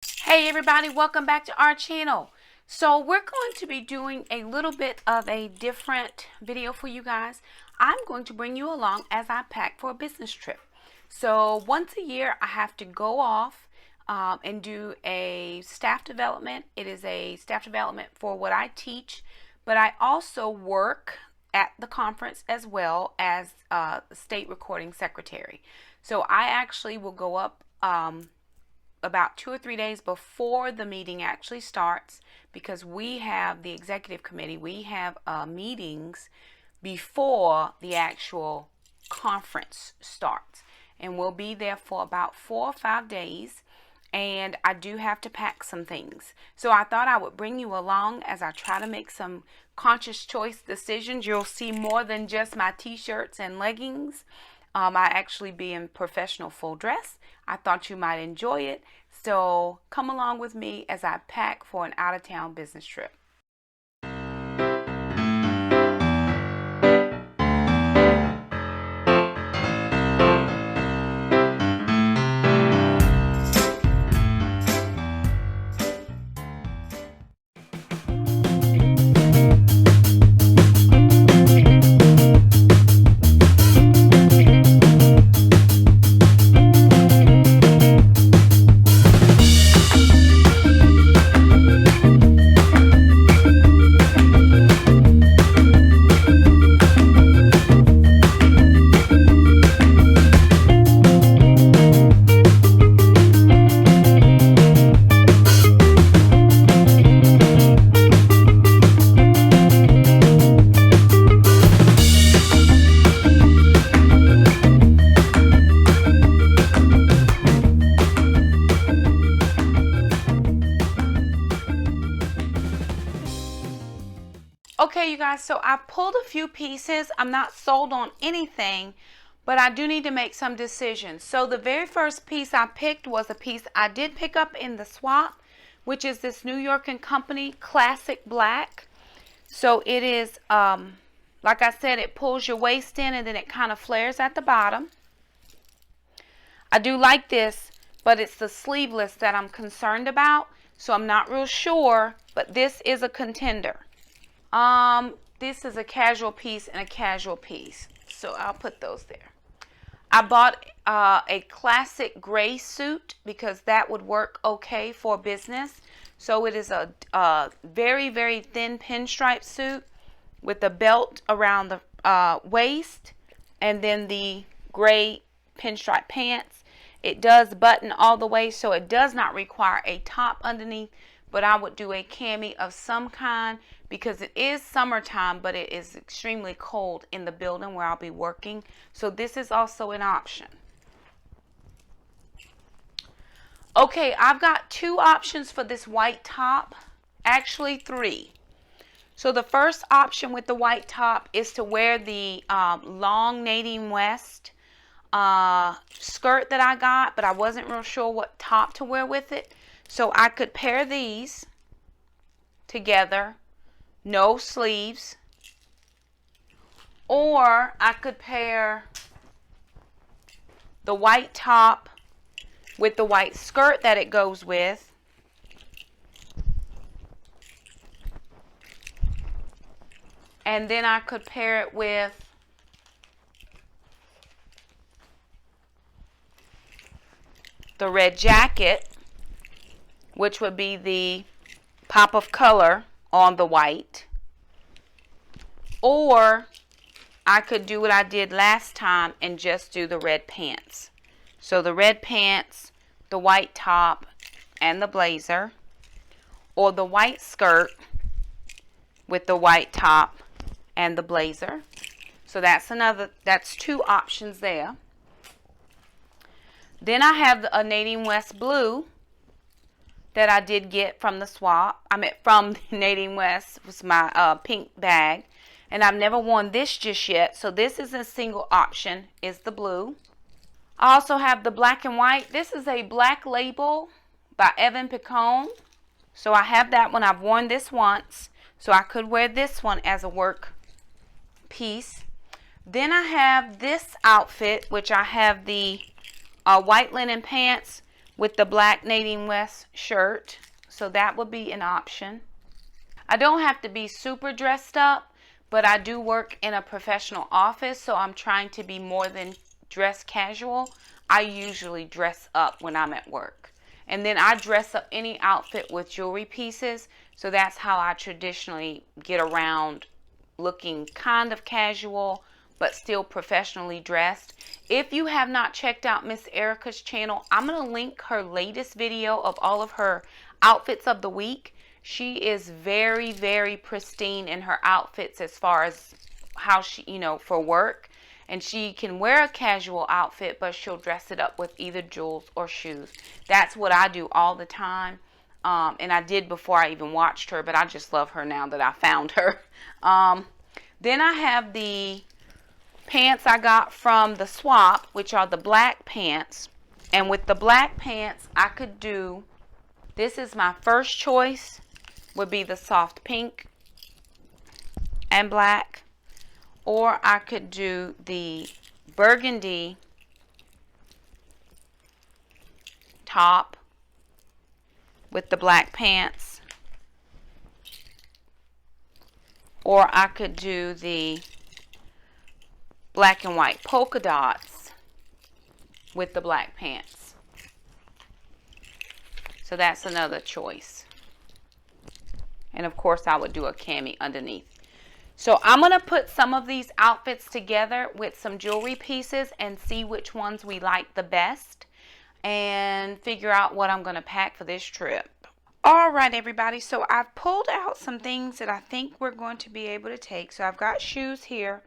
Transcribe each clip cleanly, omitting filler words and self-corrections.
Hey everybody, welcome back to our channel. So we're going to be doing a little bit of a different video for you guys. I'm going to bring you along as I pack for a business trip. So once a year I have to go off and do a staff development. It is a staff development for what I teach, but I also work at the conference as well as state recording secretary. So I actually will go up about 2 or 3 days before the meeting actually starts, because we have the executive committee, we have meetings before the actual conference starts, and we'll be there for about 4 or 5 days. And I do have to pack some things, so I thought I would bring you along as I try to make some conscious choice decisions. You'll see more than just my t-shirts and leggings. I actually be in professional full dress. I thought you might enjoy it, so come along with me as I pack for an out-of-town business trip. Okay, you guys, so I pulled a few pieces. I'm not sold on anything, but I do need to make some decisions. So the very first piece I picked was a piece I did pick up in the swap, which is this New York & Company Classic Black. So it is, like I said, it pulls your waist in and then it kind of flares at the bottom. I do like this, but it's the sleeveless that I'm concerned about, so I'm not real sure, but this is a contender. This is a casual piece and a casual piece, so I'll put those there. I bought a classic gray suit because that would work okay for business. So it is a very, very thin pinstripe suit with a belt around the waist and then the gray pinstripe pants. It does button all the way, so it does not require a top underneath, but I would do a cami of some kind because it is summertime, but it is extremely cold in the building where I'll be working. So this is also an option. Okay, I've got 2 options for this white top, actually 3. So the first option with the white top is to wear the long Nadine West skirt that I got, but I wasn't real sure what top to wear with it. So I could pair these together, no sleeves, or I could pair the white top with the white skirt that it goes with, and then I could pair it with the red jacket, which would be the pop of color on the white. Or I could do what I did last time and just do the red pants. So the red pants, the white top, and the blazer. Or the white skirt with the white top and the blazer. So that's 2 options there. Then I have a Nadine West blue that I did get from the swap. I mean, from Nadine West was my pink bag. And I've never worn this just yet. So this is a single option, is the blue. I also have the black and white. This is a Black Label by Evan Picone. So I have that one. I've worn this once. So I could wear this one as a work piece. Then I have this outfit, which I have the white linen pants with the black Nadine West shirt. So that would be an option. I don't have to be super dressed up, but I do work in a professional office, so I'm trying to be more than dress casual. I usually dress up when I'm at work. And then I dress up any outfit with jewelry pieces. So that's how I traditionally get around looking kind of casual, but still professionally dressed. If you have not checked out Miss Erica's channel, I'm going to link her latest video of all of her outfits of the week. She is very, very pristine in her outfits as far as how she, for work. And she can wear a casual outfit, but she'll dress it up with either jewels or shoes. That's what I do all the time. And I did before I even watched her, but I just love her now that I found her. Then I have the pants I got from the swap, which are the black pants. And with the black pants, I could do, this is my first choice, would be the soft pink and black. Or I could do the burgundy top with the black pants. Or I could do the black and white polka dots with the black pants. So that's another choice. And of course I would do a cami underneath. So I'm going to put some of these outfits together with some jewelry pieces and see which ones we like the best and figure out what I'm going to pack for this trip. All right, everybody. So I've pulled out some things that I think we're going to be able to take. So I've got shoes here,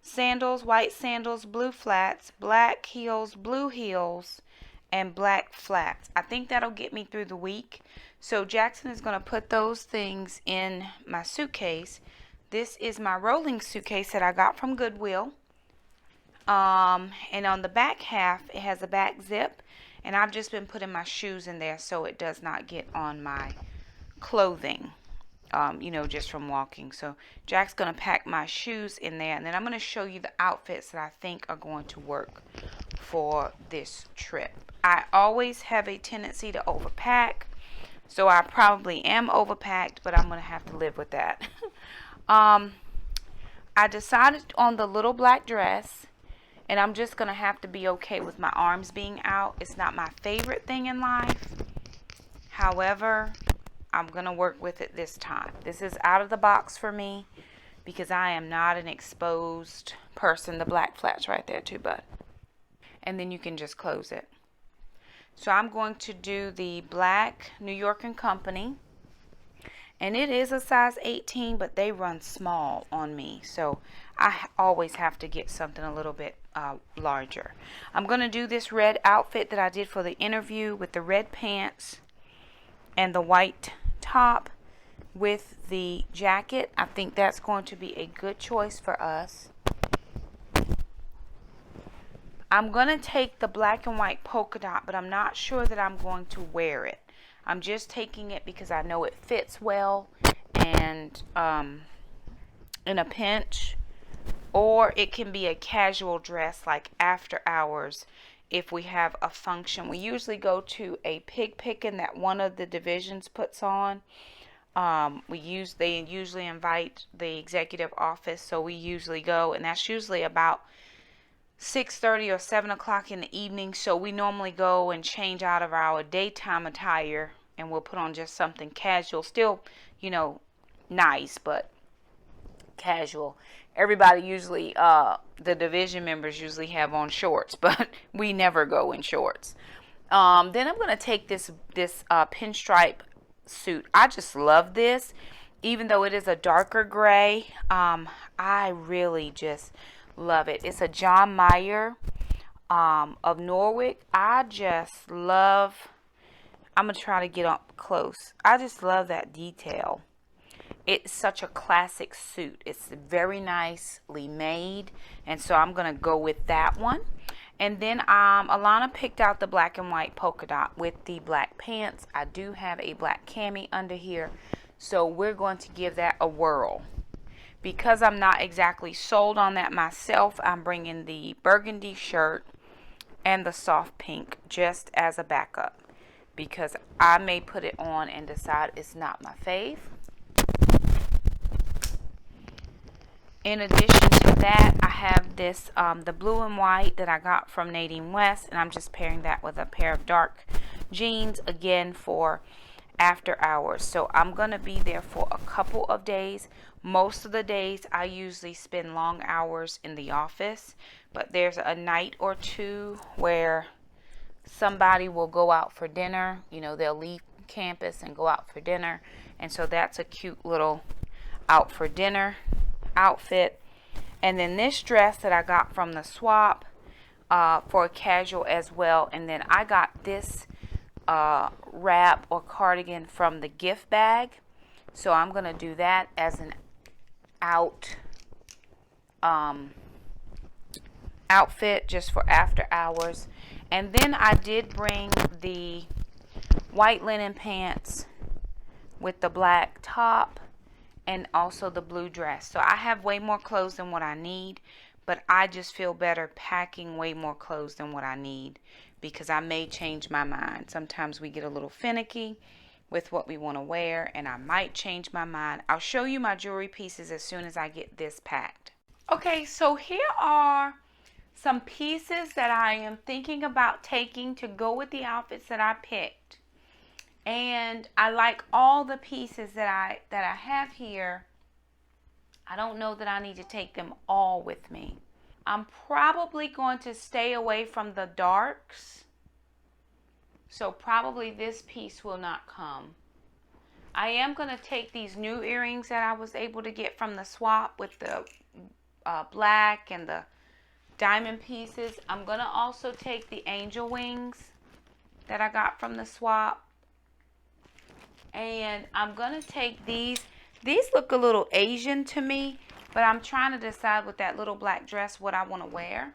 sandals, white sandals, blue flats, black heels, blue heels, and black flats. I think that'll get me through the week. So Jackson is going to put those things in my suitcase. This is my rolling suitcase that I got from Goodwill. And on the back half, it has a back zip. And I've just been putting my shoes in there so it does not get on my clothing, just from walking. So Jack's going to pack my shoes in there. And then I'm going to show you the outfits that I think are going to work for this trip. I always have a tendency to overpack. So I probably am overpacked, but I'm going to have to live with that. I decided on the little black dress, and I'm just going to have to be okay with my arms being out. It's not my favorite thing in life. However, I'm going to work with it this time. This is out of the box for me because I am not an exposed person. The black flats right there too, bud. And then you can just close it. So I'm going to do the black New York & Company. And it is a size 18, but they run small on me. So I always have to get something a little bit larger. I'm going to do this red outfit that I did for the interview with the red pants and the white top with the jacket. I think that's going to be a good choice for us. I'm going to take the black and white polka dot, but I'm not sure that I'm going to wear it. I'm just taking it because I know it fits well and in a pinch. Or it can be a casual dress like after hours if we have a function. We usually go to a pig picking that one of the divisions puts on. They usually invite the executive office, so we usually go, and that's usually about 6:30 or 7 o'clock in the evening. So we normally go and change out of our daytime attire and we'll put on just something casual, still nice, but casual. Everybody usually the division members usually have on shorts, but we never go in shorts. Then I'm going to take this pinstripe suit. I just love this, even though it is a darker gray. I really just love it. It's a John Mayer of Norwich. I just love, I'm going to try to get up close. I just love that detail. It's such a classic suit. It's very nicely made, and so I'm going to go with that one. And then Alana picked out the black and white polka dot with the black pants. I do have a black cami under here, so we're going to give that a whirl. Because I'm not exactly sold on that myself, I'm bringing the burgundy shirt and the soft pink just as a backup. because I may put it on and decide it's not my fave. In addition to that, I have this, the blue and white that I got from Nadine West, and I'm just pairing that with a pair of dark jeans, again for after hours. So I'm going to be there for a couple of days. Most of the days I usually spend long hours in the office, but there's a night or two where somebody will go out for dinner. You know, they'll leave campus and go out for dinner, and so that's a cute little out for dinner outfit. And then this dress that I got from the swap for casual as well. And then I got this wrap or cardigan from the gift bag, so I'm gonna do that as an outfit just for after hours. And then I did bring the white linen pants with the black top and also the blue dress. So I have way more clothes than what I need, but I just feel better packing way more clothes than what I need, because I may change my mind. Sometimes we get a little finicky with what we want to wear, and I might change my mind. I'll show you my jewelry pieces as soon as I get this packed. Okay, so here are some pieces that I am thinking about taking to go with the outfits that I picked. And I like all the pieces that I have here. I don't know that I need to take them all with me. I'm probably going to stay away from the darks, so probably this piece will not come. I am going to take these new earrings that I was able to get from the swap with the black and the diamond pieces. I'm going to also take the angel wings that I got from the swap. And I'm going to take these. These look a little Asian to me, but I'm trying to decide with that little black dress what I want to wear.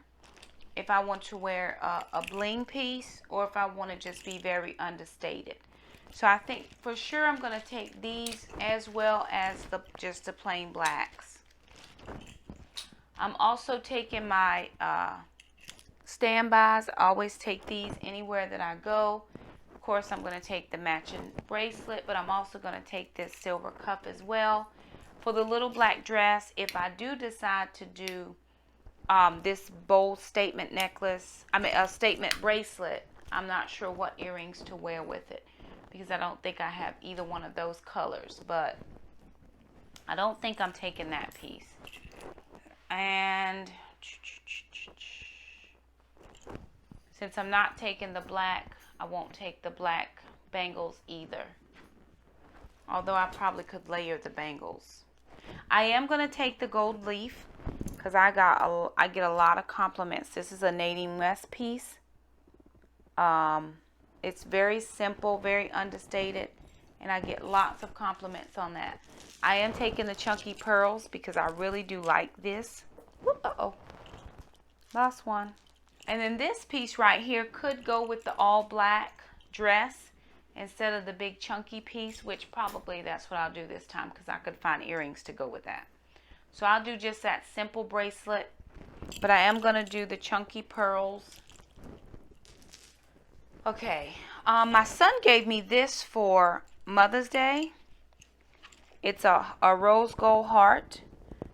If I want to wear a bling piece, or if I want to just be very understated. So I think for sure I'm going to take these as well as just the plain blacks. I'm also taking my standbys. I always take these anywhere that I go. Of course, I'm going to take the matching bracelet, but I'm also going to take this silver cup as well. For the little black dress, if I do decide to do this bold statement necklace, a statement bracelet, I'm not sure what earrings to wear with it, because I don't think I have either one of those colors, but I don't think I'm taking that piece. And since I'm not taking the black, I won't take the black bangles either. Although I probably could layer the bangles. I am going to take the gold leaf because I get a lot of compliments. This is a Nadine West piece. It's very simple, very understated, and I get lots of compliments on that. I am taking the chunky pearls because I really do like this. Uh-oh. Lost one. And then this piece right here could go with the all black dress instead of the big chunky piece, which probably that's what I'll do this time because I could find earrings to go with that. So I'll do just that simple bracelet, but I am going to do the chunky pearls. Okay, my son gave me this for Mother's Day. It's a rose gold heart.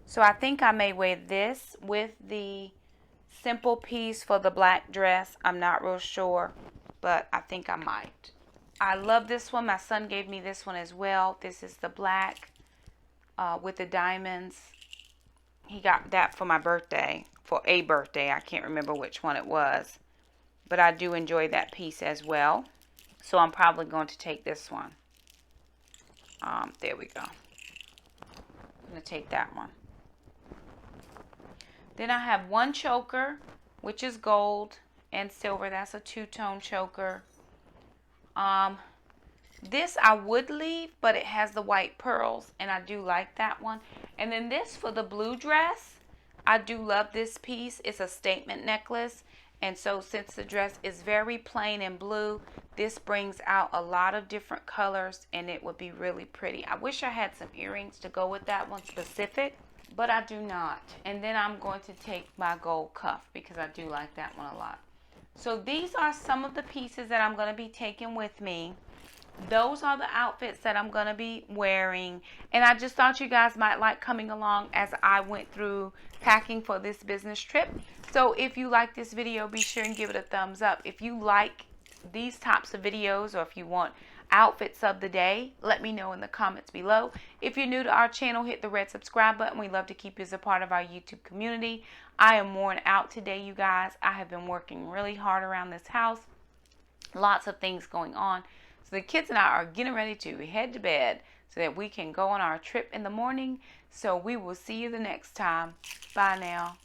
So I think I may wear this with the simple piece for the black dress. I'm not real sure, but I think I might. I love this one. My son gave me this one as well. This is the black with the diamonds. He got that for my birthday, for a birthday. I can't remember which one it was, but I do enjoy that piece as well. So I'm probably going to take this one. There we go. I'm going to take that one. Then I have one choker, which is gold and silver. That's a two-tone choker. This I would leave, but it has the white pearls, and I do like that one. And then this for the blue dress, I do love this piece. It's a statement necklace, and so since the dress is very plain and blue, this brings out a lot of different colors, and it would be really pretty. I wish I had some earrings to go with that one specific, but I do not. And then I'm going to take my gold cuff because I do like that one a lot. So these are some of the pieces that I'm going to be taking with me. Those are the outfits that I'm going to be wearing. And I just thought you guys might like coming along as I went through packing for this business trip. So if you like this video, be sure and give it a thumbs up. If you like these types of videos, or if you want outfits of the day, let me know in the comments below. If you're new to our channel, hit the red subscribe button. We love to keep you as a part of our YouTube community. I am worn out today, you guys. I have been working really hard around this house. Lots of things going on. So the kids and I are getting ready to head to bed so that we can go on our trip in the morning. So we will see you the next time. Bye now.